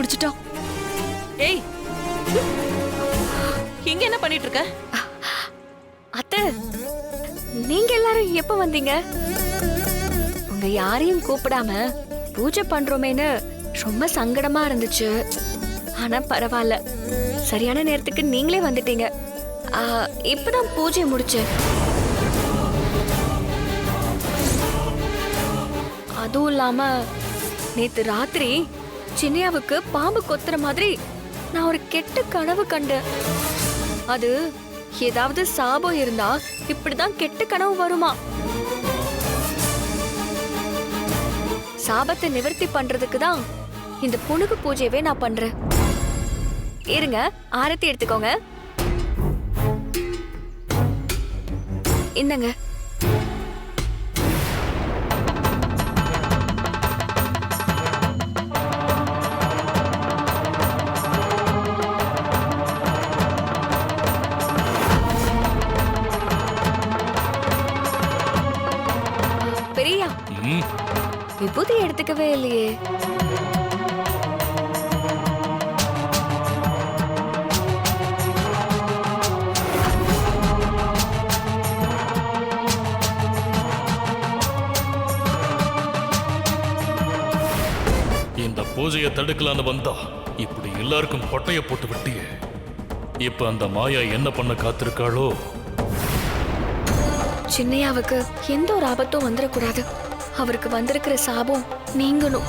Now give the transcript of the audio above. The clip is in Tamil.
முடிச்சிட்டோம். ஏய், இங்க என்ன பண்ணிட்டு இருக்க? அத்தை, நீங்க எல்லாரும் எப்ப வந்தீங்க? உங்க யாரையும் கூப்பிடாம பூஜை பண்றோமேன்னு ரொம்ப சங்கடமா இருந்துச்சு. ஆனா பரவாயில்ல, சரியான நேரத்துக்கு நீங்களே வந்துட்டீங்க. இப்பதான் பூஜை முடிச்சு. அதுவும் இல்லாம நேத்து ராத்திரி சின்னையாவுக்கு பாம்பு கொத்துற மாதிரி நான் ஒரு கெட்ட கனவு கண்டேன். அது ஏதாவது சாபம் இருந்தா இப்படிதான் கெட்ட கனவு வருமா? சாபத்தை நிவர்த்தி பண்றதுக்கு தான் இந்த புனுகு பூஜையவே நான் பண்றேன். இருங்க, ஆரத்தி எடுத்துக்கோங்க. இந்தங்க. பெரியா, விபூதி எடுத்துக்கவே இல்லையே. இந்த பூஜையை தடுக்கலான்னு வந்தா இப்படி எல்லாருக்கும் கொட்டைய போட்டு விட்டியே. இப்ப அந்த மாயா என்ன பண்ண காத்திருக்காளோ? சின்னையாவுக்கு எந்த ஒரு ஆபத்தும் வந்துடக்கூடாது. அவருக்கு வந்திருக்கிற சாபம் நீங்கணும்.